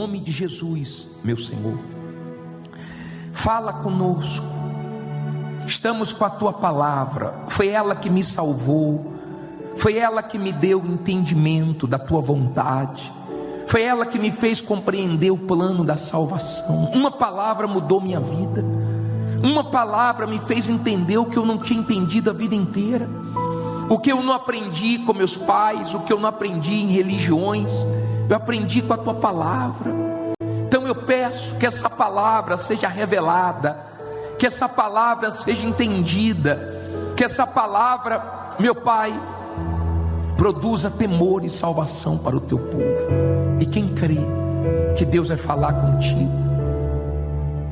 nome de Jesus, meu Senhor, fala conosco. Estamos com a tua palavra, foi ela que me salvou, foi ela que me deu o entendimento da tua vontade, foi ela que me fez compreender o plano da salvação. Uma palavra mudou minha vida, uma palavra me fez entender o que eu não tinha entendido a vida inteira, o que eu não aprendi com meus pais, o que eu não aprendi em religiões, eu aprendi com a tua palavra. Então eu peço que essa palavra seja revelada, que essa palavra seja entendida, que essa palavra, meu Pai, produza temor e salvação para o teu povo. E quem crê que Deus vai falar contigo,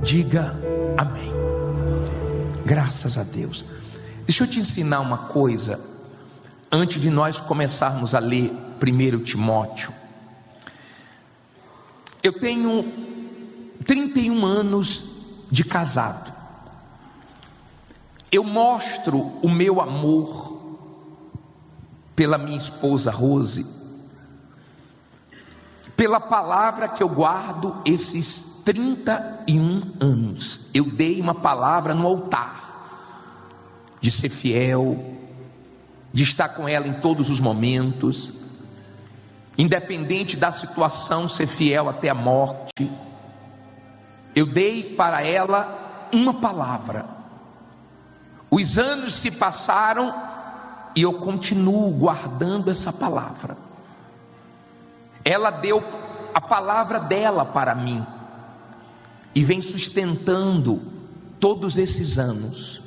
diga amém. Graças a Deus. Deixa eu te ensinar uma coisa, antes de nós começarmos a ler 1 Timóteo. Eu tenho 31 anos de casado. Eu mostro o meu amor pela minha esposa Rose, pela palavra que eu guardo esses 31 anos. Eu dei uma palavra no altar, de ser fiel, de estar com ela em todos os momentos, independente da situação, ser fiel até a morte. Eu dei para ela uma palavra. Os anos se passaram e eu continuo guardando essa palavra. Ela deu a palavra dela para mim e vem sustentando todos esses anos.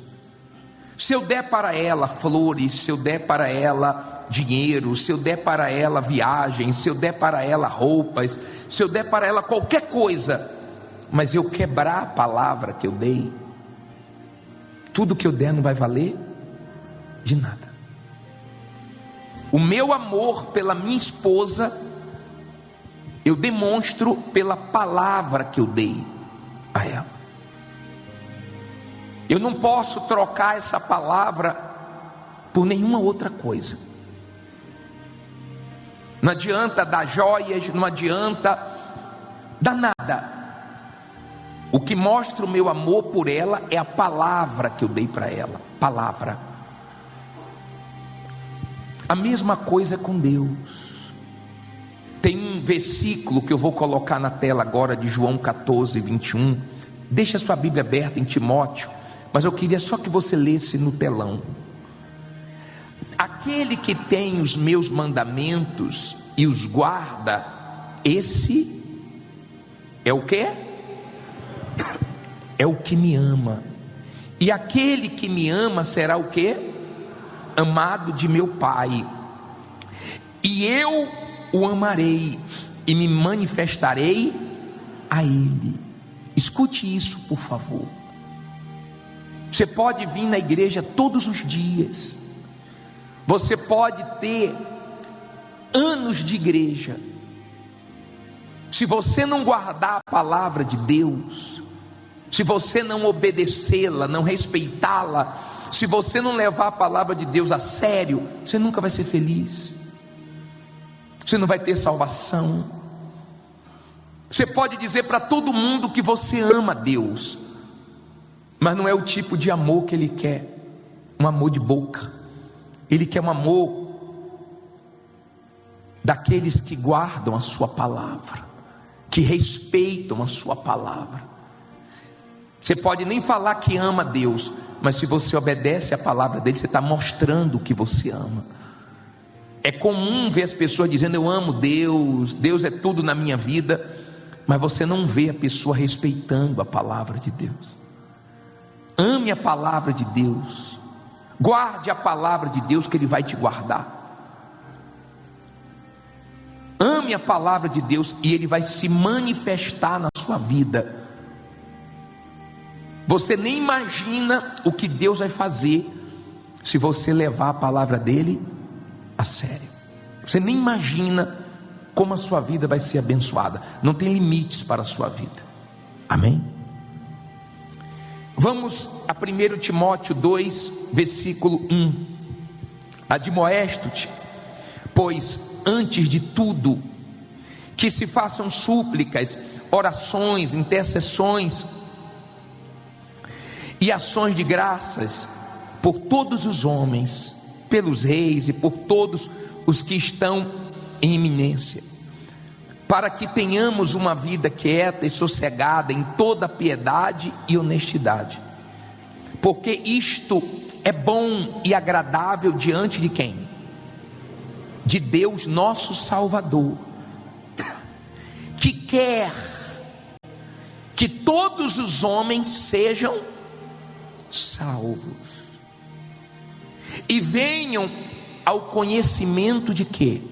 Se eu der para ela flores, se eu der para ela dinheiro, se eu der para ela viagens, se eu der para ela roupas, se eu der para ela qualquer coisa, mas eu quebrar a palavra que eu dei, tudo que eu der não vai valer de nada. O meu amor pela minha esposa eu demonstro pela palavra que eu dei a ela. Eu não posso trocar essa palavra por nenhuma outra coisa. Não adianta dar joias, não adianta dar nada. O que mostra o meu amor por ela é a palavra que eu dei para ela. Palavra. A mesma coisa é com Deus. Tem um versículo que eu vou colocar na tela agora, de João 14, 21. Deixa a sua Bíblia aberta em Timóteo, mas eu queria só que você lesse no telão. Aquele que tem os meus mandamentos e os guarda, esse é o quê? É o que me ama. E aquele que me ama será o quê? Amado de meu Pai. E eu o amarei e me manifestarei a Ele. Escute isso, por favor. Você pode vir na igreja todos os dias, você pode ter anos de igreja, se você não guardar a palavra de Deus, se você não obedecê-la, não respeitá-la, se você não levar a palavra de Deus a sério, você nunca vai ser feliz, você não vai ter salvação. Você pode dizer para todo mundo que você ama Deus, mas não é o tipo de amor que Ele quer, um amor de boca. Ele quer um amor daqueles que guardam a sua palavra, que respeitam a sua palavra. Você pode nem falar que ama Deus, mas se você obedece a palavra dele, você está mostrando que você ama. É comum ver as pessoas dizendo: eu amo Deus, Deus é tudo na minha vida, mas você não vê a pessoa respeitando a palavra de Deus. Ame a palavra de Deus, guarde a palavra de Deus, que Ele vai te guardar. Ame a palavra de Deus e Ele vai se manifestar na sua vida. Você nem imagina o que Deus vai fazer se você levar a palavra dele a sério. Você nem imagina como a sua vida vai ser abençoada. Não tem limites para a sua vida. Amém? Vamos a 1 Timóteo 2, versículo 1. Admoesto-te, pois antes de tudo, que se façam súplicas, orações, intercessões e ações de graças por todos os homens, pelos reis e por todos os que estão em eminência, para que tenhamos uma vida quieta e sossegada em toda piedade e honestidade, porque isto é bom e agradável diante de quem? De Deus nosso Salvador, que quer que todos os homens sejam salvos e venham ao conhecimento de quê?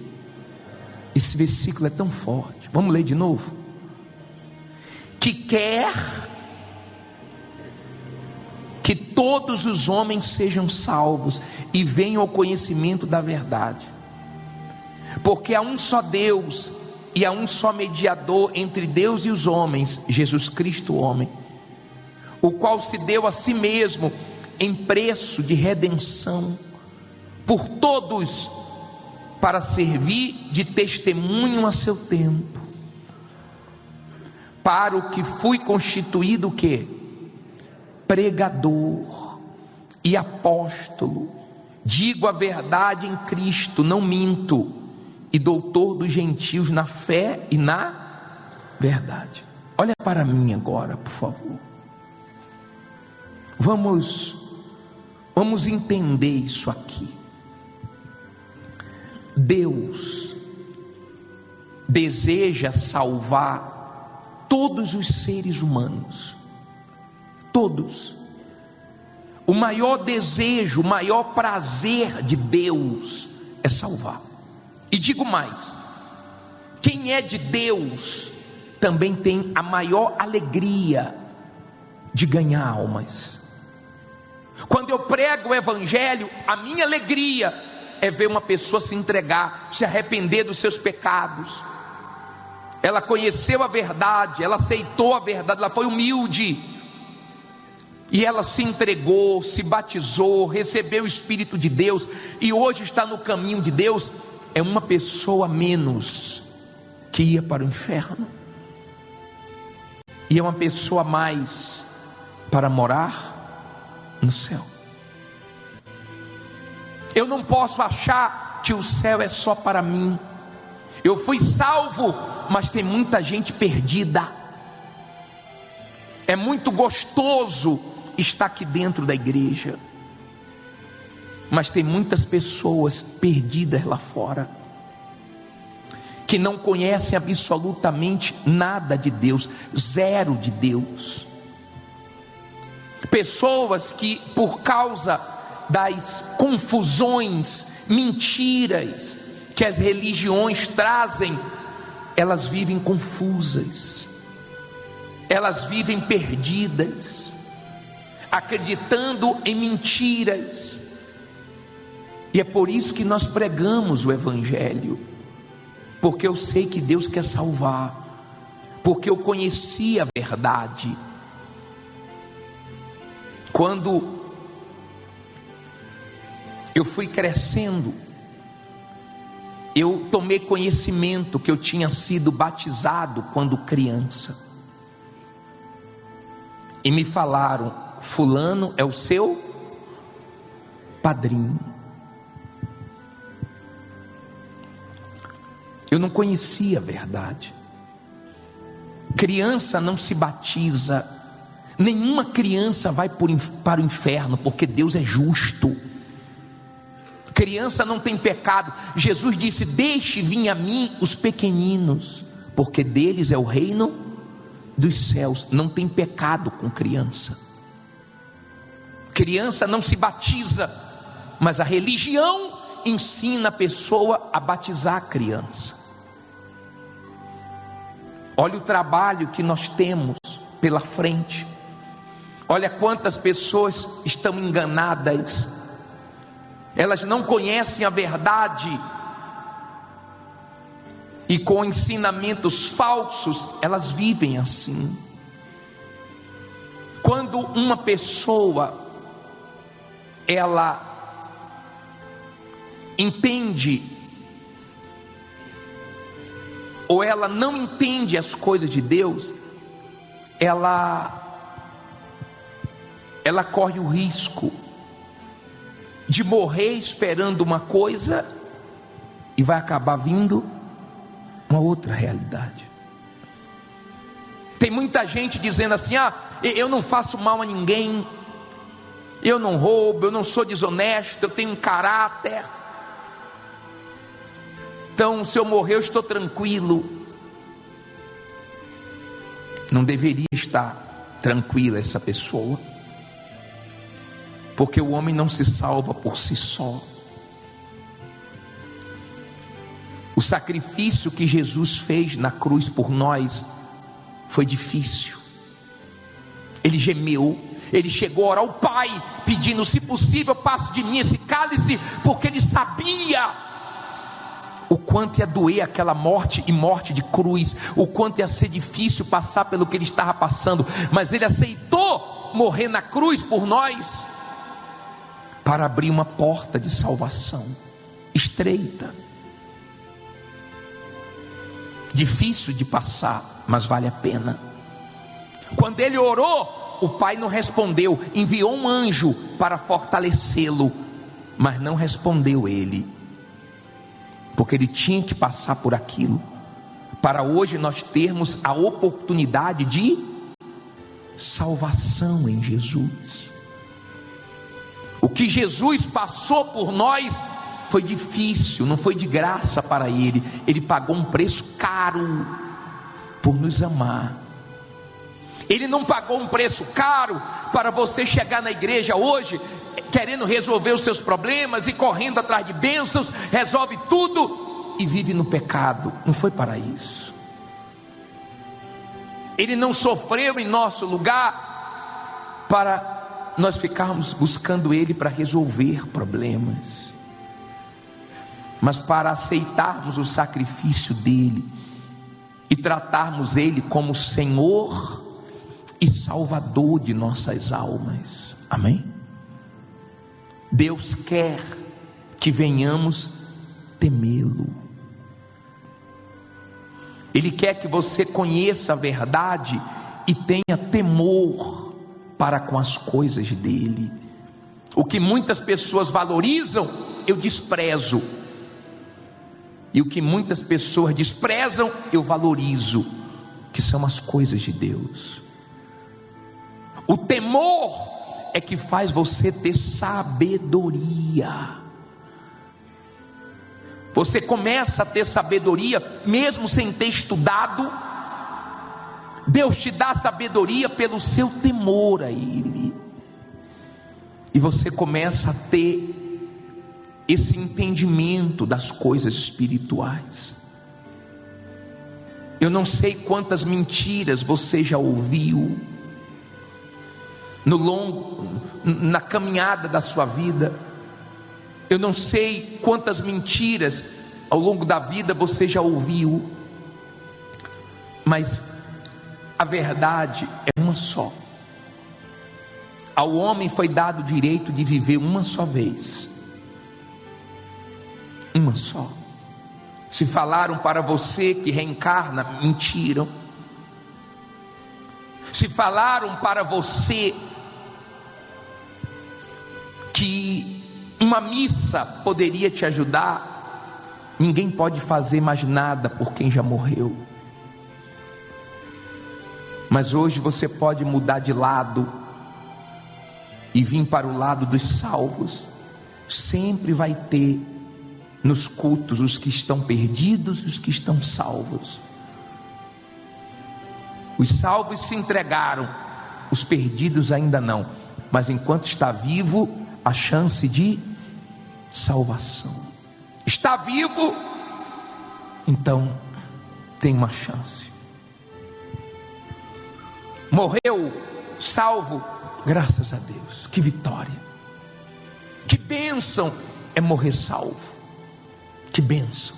Esse versículo é tão forte, vamos ler de novo. Que quer que todos os homens sejam salvos e venham ao conhecimento da verdade, porque há um só Deus e há um só mediador entre Deus e os homens, Jesus Cristo homem, o qual se deu a si mesmo em preço de redenção por todos, para servir de testemunho a seu tempo, para o que fui constituído o quê? Pregador e apóstolo, digo a verdade em Cristo, não minto, e doutor dos gentios na fé e na verdade. Olha para mim agora, por favor. Vamos entender isso aqui. Deus deseja salvar todos os seres humanos, todos. O maior desejo, o maior prazer de Deus é salvar. E digo mais: quem é de Deus também tem a maior alegria de ganhar almas. Quando eu prego o evangelho, a minha alegria é ver uma pessoa se entregar, se arrepender dos seus pecados. Ela conheceu a verdade, ela aceitou a verdade, ela foi humilde, e ela se entregou, se batizou, recebeu o Espírito de Deus, e hoje está no caminho de Deus. É uma pessoa menos que ia para o inferno, e é uma pessoa mais para morar no céu. Eu não posso achar que o céu é só para mim. Eu fui salvo, mas tem muita gente perdida. É muito gostoso estar aqui dentro da igreja, mas tem muitas pessoas perdidas lá fora, que não conhecem absolutamente nada de Deus, zero de Deus. Pessoas que, por causa das confusões, mentiras que as religiões trazem, elas vivem confusas, elas vivem perdidas, acreditando em mentiras. E é por isso que nós pregamos o evangelho, porque eu sei que Deus quer salvar, porque eu conheci a verdade. Quando eu fui crescendo, eu tomei conhecimento que eu tinha sido batizado quando criança, e me falaram: fulano é o seu padrinho. Eu não conhecia a verdade. Criança não se batiza, nenhuma criança vai para o inferno, porque Deus é justo. Criança não tem pecado. Jesus disse: deixe vir a mim os pequeninos, porque deles é o reino dos céus. Não tem pecado com criança. Criança não se batiza, mas a religião ensina a pessoa a batizar a criança. Olha o trabalho que nós temos pela frente. Olha quantas pessoas estão enganadas. Elas não conhecem a verdade, e com ensinamentos falsos elas vivem assim. Quando uma pessoa ela entende ou ela não entende as coisas de Deus, ela corre o risco de morrer esperando uma coisa e vai acabar vindo uma outra realidade. Tem muita gente dizendo assim: eu não faço mal a ninguém, eu não roubo, eu não sou desonesto, eu tenho um caráter, então se eu morrer eu estou tranquilo. Não deveria estar tranquila essa pessoa, porque o homem não se salva por si só. O sacrifício que Jesus fez na cruz por nós foi difícil. Ele gemeu, ele chegou a orar ao Pai, pedindo: se possível, passe de mim esse cálice, porque ele sabia o quanto ia doer aquela morte, e morte de cruz, o quanto ia ser difícil passar pelo que ele estava passando, mas ele aceitou morrer na cruz por nós, para abrir uma porta de salvação, estreita, difícil de passar, mas vale a pena. Quando ele orou, o Pai não respondeu, enviou um anjo para fortalecê-lo, mas não respondeu ele, porque ele tinha que passar por aquilo, para hoje nós termos a oportunidade de salvação em Jesus. O que Jesus passou por nós foi difícil, não foi de graça para ele. Ele pagou um preço caro por nos amar. Ele não pagou um preço caro para você chegar na igreja hoje querendo resolver os seus problemas e correndo atrás de bênçãos, resolve tudo e vive no pecado. Não foi para isso. Ele não sofreu em nosso lugar para nós ficarmos buscando ele para resolver problemas, mas para aceitarmos o sacrifício dele e tratarmos ele como Senhor e Salvador de nossas almas. Amém? Deus quer que venhamos temê-lo. Ele quer que você conheça a verdade e tenha temor para com as coisas dele. O que muitas pessoas valorizam, eu desprezo, e o que muitas pessoas desprezam, eu valorizo, que são as coisas de Deus. O temor é que faz você ter sabedoria. Você começa a ter sabedoria mesmo sem ter estudado. Deus te dá sabedoria pelo seu temor a Ele, e você começa a ter esse entendimento das coisas espirituais. Eu não sei quantas mentiras você já ouviu na caminhada da sua vida. Eu não sei quantas mentiras ao longo da vida você já ouviu, mas a verdade é uma só. Ao homem foi dado o direito de viver uma só vez, uma só. Se falaram para você que reencarna, mentiram. Se falaram para você que uma missa poderia te ajudar, ninguém pode fazer mais nada por quem já morreu. Mas hoje você pode mudar de lado e vir para o lado dos salvos. Sempre vai ter nos cultos os que estão perdidos e os que estão salvos. Os salvos se entregaram, os perdidos ainda não. Mas enquanto está vivo, a chance de salvação. Está vivo, então tem uma chance. Morreu salvo, graças a Deus, que vitória, que bênção é morrer salvo, que bênção.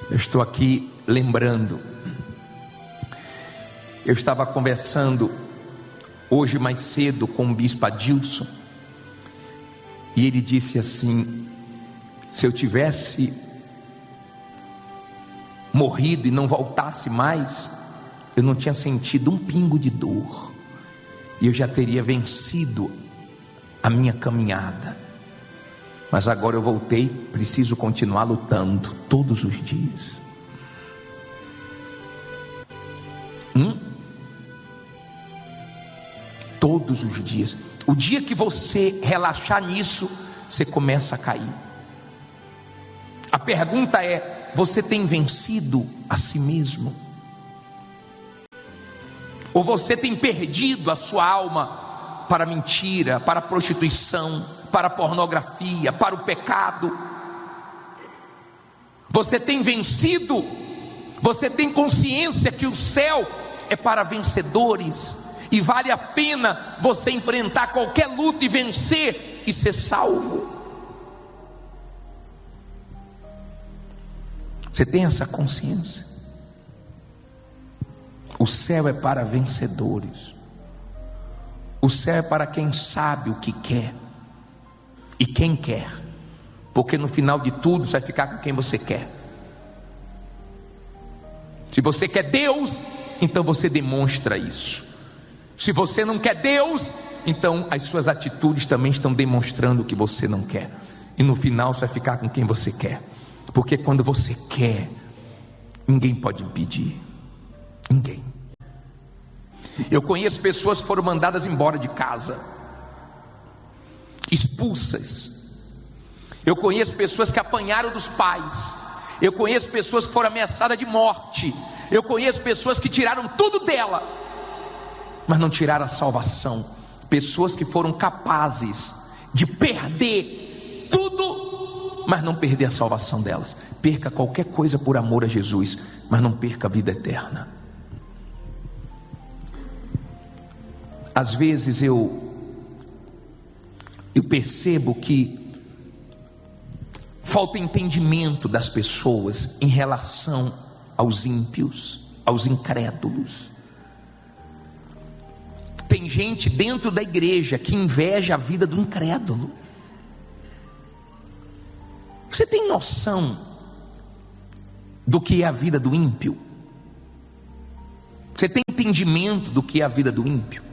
Eu estou aqui lembrando, eu estava conversando hoje mais cedo com o bispo Adilson, e ele disse assim: se eu tivesse morrido e não voltasse mais, eu não tinha sentido um pingo de dor, e eu já teria vencido a minha caminhada. Mas agora eu voltei, preciso continuar lutando todos os dias. Todos os dias. O dia que você relaxar nisso, você começa a cair. A pergunta é: você tem vencido a si mesmo? Ou você tem perdido a sua alma para a mentira, para a prostituição, para a pornografia, para o pecado? Você tem vencido? Você tem consciência que o céu é para vencedores, e vale a pena você enfrentar qualquer luta e vencer e ser salvo? Você tem essa consciência? O céu é para vencedores. O céu é para quem sabe o que quer e quem quer, porque no final de tudo você vai ficar com quem você quer. Se você quer Deus, então você demonstra isso. Se você não quer Deus, então as suas atitudes também estão demonstrando o que você não quer, e no final você vai ficar com quem você quer, porque quando você quer, ninguém pode impedir. Ninguém. Eu conheço pessoas que foram mandadas embora de casa, expulsas. Eu conheço pessoas que apanharam dos pais. Eu conheço pessoas que foram ameaçadas de morte. Eu conheço pessoas que tiraram tudo dela, mas não tiraram a salvação. Pessoas que foram capazes de perder tudo, mas não perder a salvação delas. Perca qualquer coisa por amor a Jesus, mas não perca a vida eterna. Às vezes eu percebo que falta entendimento das pessoas em relação aos ímpios, aos incrédulos. Tem gente dentro da igreja que inveja a vida do incrédulo. Você tem noção do que é a vida do ímpio? Você tem entendimento do que é a vida do ímpio?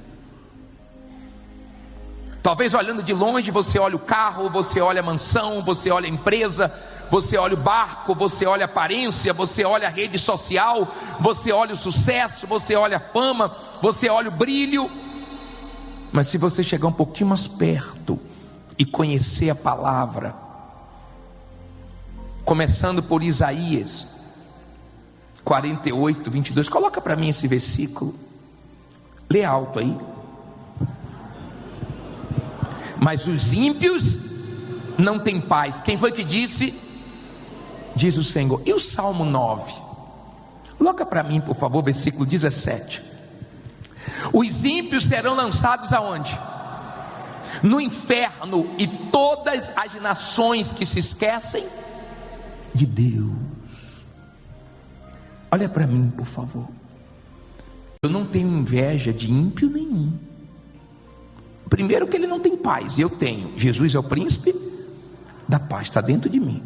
Talvez olhando de longe você olha o carro, você olha a mansão, você olha a empresa, você olha o barco, você olha a aparência, você olha a rede social, você olha o sucesso, você olha a fama, você olha o brilho. Mas se você chegar um pouquinho mais perto e conhecer a palavra, começando por Isaías 48, 22, coloca para mim esse versículo, lê alto aí. Mas os ímpios não têm paz. Quem foi que disse? Diz o Senhor. E o Salmo 9? Coloca para mim, por favor, versículo 17. Os ímpios serão lançados aonde? No inferno, e todas as nações que se esquecem de Deus. Olha para mim, por favor. Eu não tenho inveja de ímpio nenhum. Primeiro que ele não tem paz, eu tenho. Jesus é o príncipe da paz, está dentro de mim.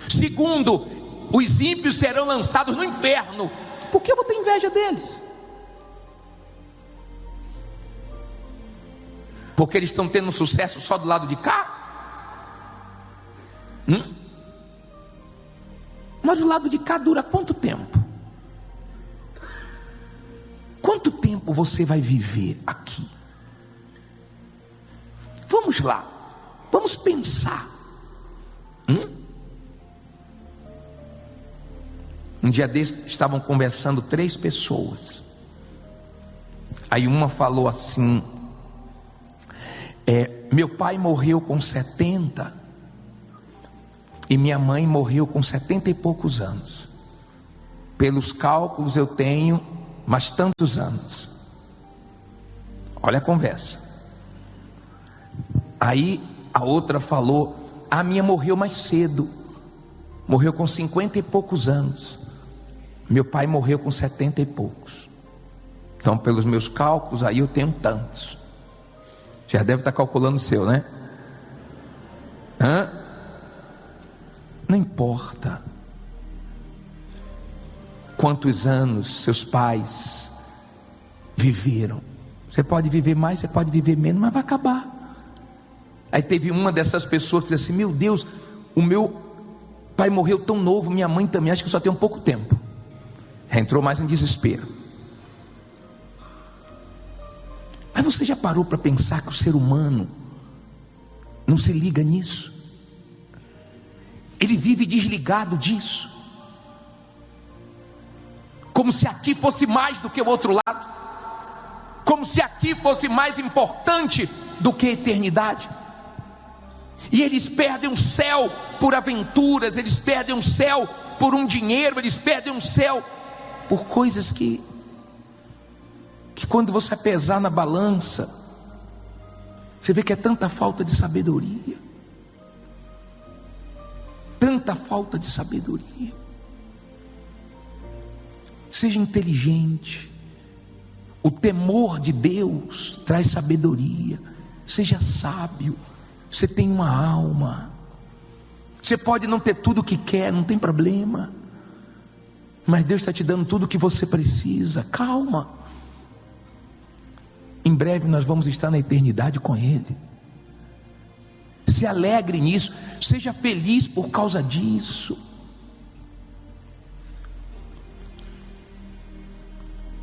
Segundo, os ímpios serão lançados no inferno. Por que eu vou ter inveja deles? Porque eles estão tendo sucesso só do lado de cá? Mas o lado de cá dura quanto tempo? Quanto tempo você vai viver aqui? Vamos lá, vamos pensar. Um dia desses estavam conversando 3 pessoas. Aí uma falou assim: meu pai morreu com 70 e minha mãe morreu com 70 e poucos anos. Pelos cálculos eu tenho mais tantos anos. Olha a conversa. Aí a outra falou: a minha morreu mais cedo, morreu com 50 e poucos anos. Meu pai morreu com 70 e poucos. Então, pelos meus cálculos, aí eu tenho tantos. Já deve estar calculando o seu, né? Não importa. quantos anos seus pais viveram. Você pode viver mais, você pode viver menos, mas vai acabar. Aí teve uma dessas pessoas que disse assim: meu Deus, o meu pai morreu tão novo, minha mãe também, acho que só tem um pouco tempo. Entrou mais em desespero. Mas você já parou para pensar que o ser humano não se liga nisso? Ele vive desligado disso, como se aqui fosse mais do que o outro lado, como se aqui fosse mais importante do que a eternidade. E eles perdem o céu por aventuras, eles perdem o céu por um dinheiro, eles perdem o céu por coisas que quando você pesar na balança, você vê que é tanta falta de sabedoria, tanta falta de sabedoria. Seja inteligente. O temor de Deus traz sabedoria. Seja sábio. Você tem uma alma. Você pode não ter tudo o que quer, não tem problema, mas Deus está te dando tudo o que você precisa. Calma. Em breve nós vamos estar na eternidade com Ele. Se alegre nisso. Seja feliz por causa disso.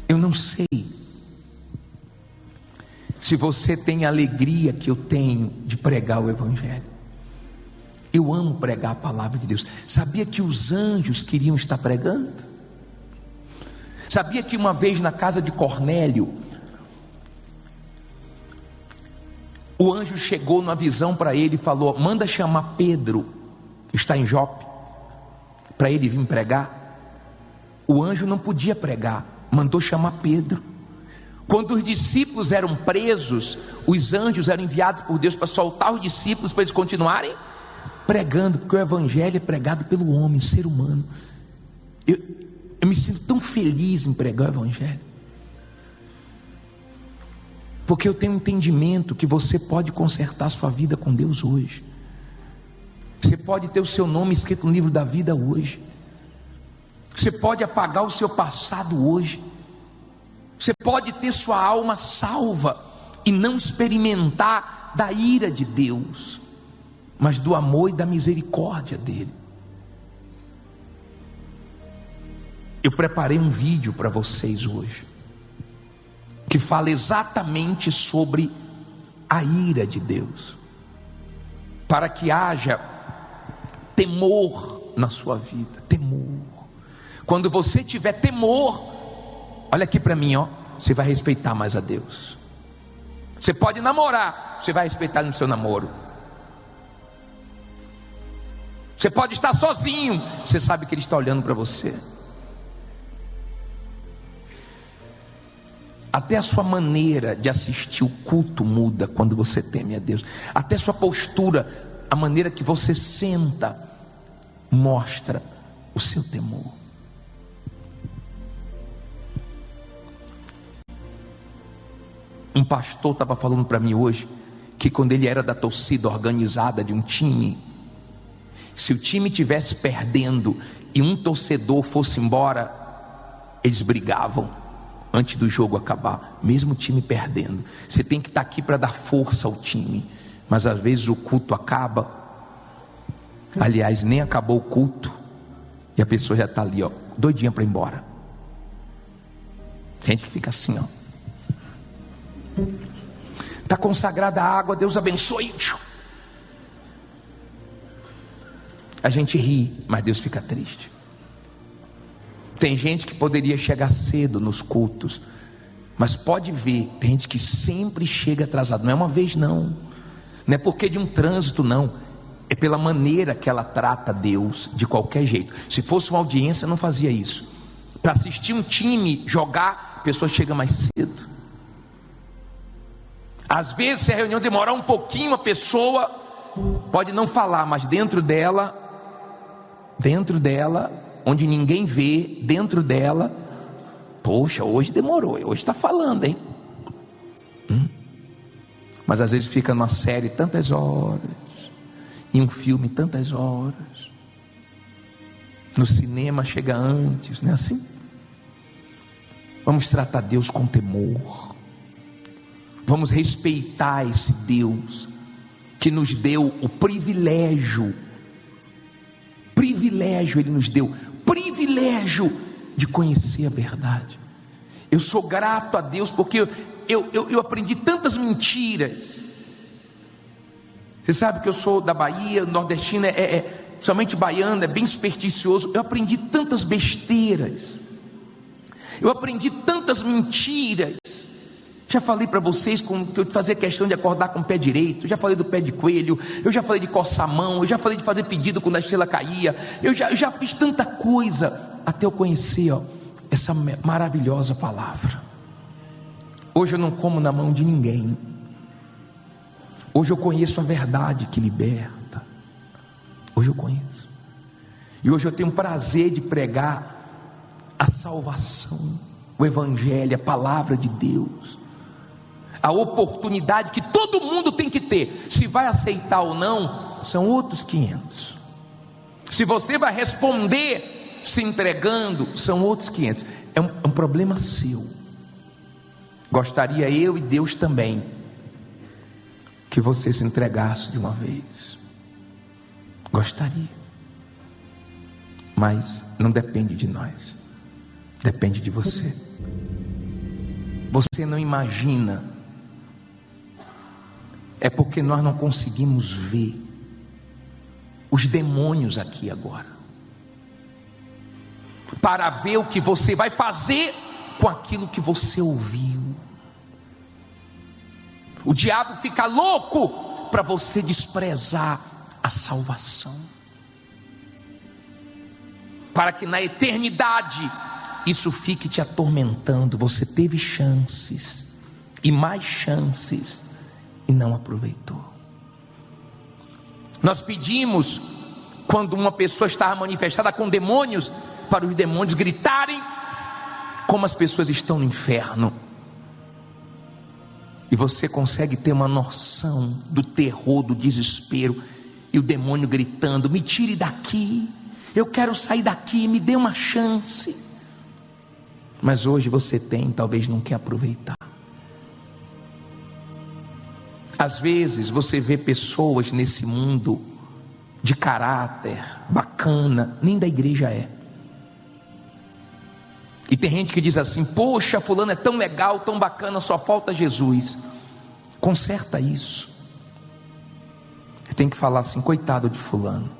Eu não sei se você tem a alegria que eu tenho de pregar o Evangelho. Eu amo pregar a palavra de Deus. Sabia que os anjos queriam estar pregando? Sabia que uma vez na casa de Cornélio, o anjo chegou numa visão para ele e falou: manda chamar Pedro, que está em Jope, para ele vir pregar. O anjo não podia pregar, mandou chamar Pedro. Quando os discípulos eram presos, os anjos eram enviados por Deus para soltar os discípulos, para eles continuarem pregando, porque o Evangelho é pregado pelo homem, ser humano. Eu me sinto tão feliz em pregar o Evangelho, porque eu tenho um entendimento que você pode consertar sua vida com Deus hoje. Você pode ter o seu nome escrito no livro da vida hoje. Você pode apagar o seu passado hoje. Você pode ter sua alma salva e não experimentar da ira de Deus, mas do amor e da misericórdia dele. Eu preparei um vídeo para vocês hoje, que fala exatamente sobre a ira de Deus, para que haja temor na sua vida. Temor. Quando você tiver temor, olha aqui para mim, ó, você vai respeitar mais a Deus. Você pode namorar, você vai respeitar no seu namoro. Você pode estar sozinho, você sabe que Ele está olhando para você. Até a sua maneira de assistir o culto muda quando você teme a Deus. Até a sua postura, a maneira que você senta, mostra o seu temor. Um pastor estava falando para mim hoje que quando ele era da torcida organizada de um time, se o time estivesse perdendo e um torcedor fosse embora, eles brigavam antes do jogo acabar, mesmo o time perdendo. Você tem que estar aqui para dar força ao time, mas às vezes o culto acaba, aliás nem acabou o culto, e a pessoa já está ali, ó, doidinha para ir embora. Tem gente que fica assim, ó, está consagrada a água, Deus abençoe. A gente ri, mas Deus fica triste. Tem gente que poderia chegar cedo nos cultos, mas pode ver, tem gente que sempre chega atrasado. Não é uma vez não é porque de um trânsito não, é pela maneira que ela trata Deus, de qualquer jeito. Se fosse uma audiência não fazia isso. Para assistir um time jogar, a pessoa chega mais cedo. Às vezes, se a reunião demorar um pouquinho, a pessoa pode não falar, mas dentro dela, onde ninguém vê, dentro dela, poxa, hoje demorou, hoje está falando, hein? Mas às vezes fica numa série tantas horas, em um filme tantas horas, no cinema chega antes, não é assim? Vamos tratar Deus com temor. Vamos respeitar esse Deus que nos deu o privilégio. Ele nos deu privilégio de conhecer a verdade. Eu sou grato a Deus porque eu aprendi tantas mentiras. Você sabe que eu sou da Bahia, o nordestino somente baiano, é bem supersticioso. Eu aprendi tantas besteiras, eu aprendi tantas mentiras. Já falei para vocês que eu fazia questão de acordar com o pé direito. Já falei do pé de coelho. Eu já falei de coçar a mão. Eu já falei de fazer pedido quando a estrela caía. Eu já fiz tanta coisa até eu conhecer essa maravilhosa palavra. Hoje eu não como na mão de ninguém. Hoje eu conheço a verdade que liberta. Hoje eu conheço. E hoje eu tenho o prazer de pregar a salvação, o Evangelho, a palavra de Deus. A oportunidade que todo mundo tem que ter. Se vai aceitar ou não, são outros 500. Se você vai responder se entregando, são outros 500. É um problema seu. Gostaria eu e Deus também que você se entregasse de uma vez. Gostaria. Mas não depende de nós. Depende de você. Você não imagina. É porque nós não conseguimos ver os demônios aqui agora, para ver o que você vai fazer com aquilo que você ouviu. O diabo fica louco para você desprezar a salvação, para que na eternidade isso fique te atormentando. Você teve chances e mais chances e não aproveitou. Nós pedimos, quando uma pessoa estava manifestada com demônios, para os demônios gritarem como as pessoas estão no inferno. E você consegue ter uma noção do terror, do desespero, e o demônio gritando: me tire daqui, eu quero sair daqui, me dê uma chance. Mas hoje você tem, talvez não quer aproveitar. Às vezes você vê pessoas nesse mundo de caráter bacana, nem da igreja é. E tem gente que diz assim: poxa, fulano é tão legal, tão bacana, só falta Jesus. Conserta isso. Tem que falar assim: coitado de fulano,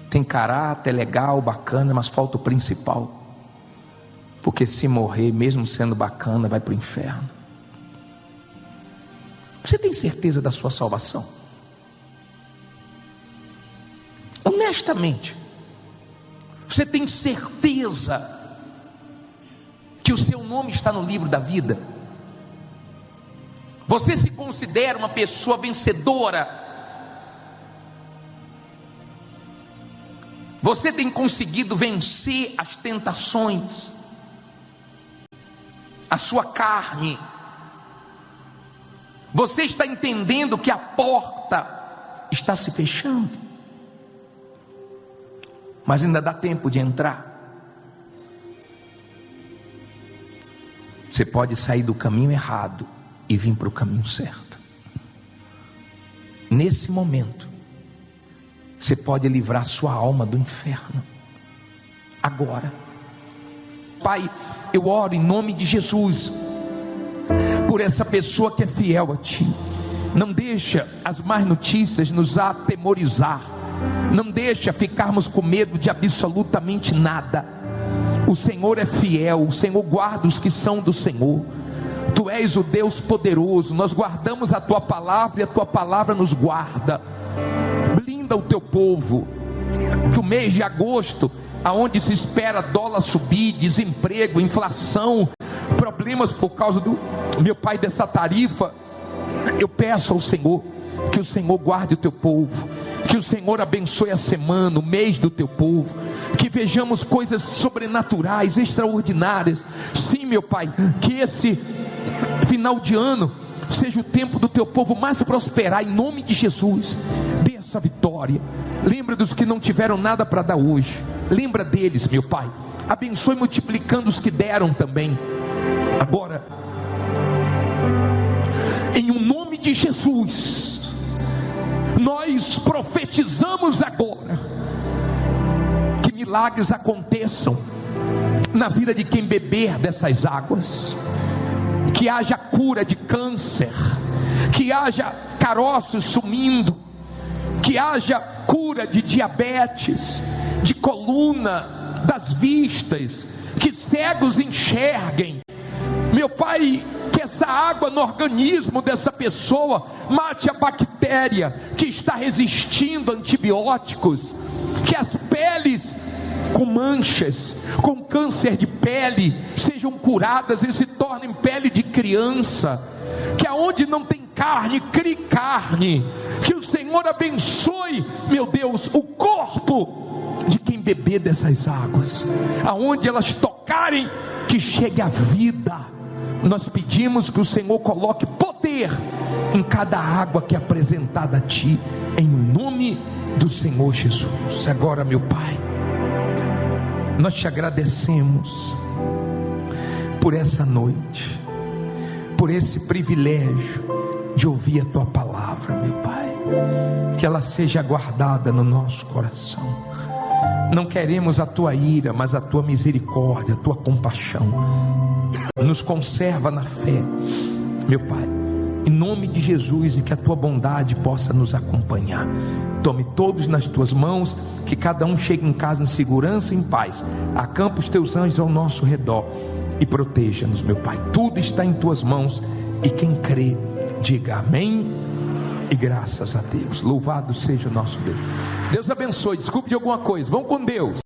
tem caráter, legal, bacana, mas falta o principal. Porque se morrer, mesmo sendo bacana, vai para o inferno. Você tem certeza da sua salvação? Honestamente, você tem certeza que o seu nome está no livro da vida? Você se considera uma pessoa vencedora? Você tem conseguido vencer as tentações, a sua carne? Você está entendendo que a porta está se fechando, mas ainda dá tempo de entrar. Você pode sair do caminho errado e vir para o caminho certo. Nesse momento, você pode livrar sua alma do inferno. Agora, Pai, eu oro em nome de Jesus por essa pessoa que é fiel a Ti. Não deixa as más notícias nos atemorizar. Não deixa ficarmos com medo de absolutamente nada. O Senhor é fiel, o Senhor guarda os que são do Senhor. Tu és o Deus poderoso. Nós guardamos a Tua palavra e a Tua palavra nos guarda. Blinda o Teu povo. Que o mês de agosto, aonde se espera dólar subir, desemprego, inflação, problemas por causa do, meu Pai, dessa tarifa, eu peço ao Senhor que o Senhor guarde o Teu povo, que o Senhor abençoe a semana, o mês do Teu povo, que vejamos coisas sobrenaturais, extraordinárias. Sim, meu Pai, que esse final de ano seja o tempo do Teu povo mais prosperar, em nome de Jesus. Dê essa vitória. Lembra dos que não tiveram nada para dar hoje, lembra deles, meu Pai, abençoe multiplicando os que deram também. Agora, em o nome de Jesus, nós profetizamos agora que milagres aconteçam na vida de quem beber dessas águas, que haja cura de câncer, que haja caroços sumindo, que haja cura de diabetes, de coluna, das vistas, que cegos enxerguem. Meu Pai, que essa água no organismo dessa pessoa mate a bactéria que está resistindo a antibióticos, que as peles com manchas, com câncer de pele, sejam curadas e se tornem pele de criança, que aonde não tem carne, crie carne, que o Senhor abençoe, meu Deus, o corpo de quem beber dessas águas, aonde elas tocarem, que chegue a vida. Nós pedimos que o Senhor coloque poder em cada água que é apresentada a Ti, em nome do Senhor Jesus. Agora, meu Pai, nós Te agradecemos por essa noite, por esse privilégio de ouvir a Tua palavra, meu Pai, que ela seja guardada no nosso coração. Não queremos a Tua ira, mas a Tua misericórdia, a Tua compaixão. Nos conserva na fé, meu Pai, em nome de Jesus, e que a Tua bondade possa nos acompanhar. Tome todos nas Tuas mãos, que cada um chegue em casa em segurança e em paz. Acampa os Teus anjos ao nosso redor e proteja-nos, meu Pai. Tudo está em Tuas mãos, e quem crê, diga amém e graças a Deus. Louvado seja o nosso Deus. Deus abençoe. Desculpe de alguma coisa. Vamos com Deus.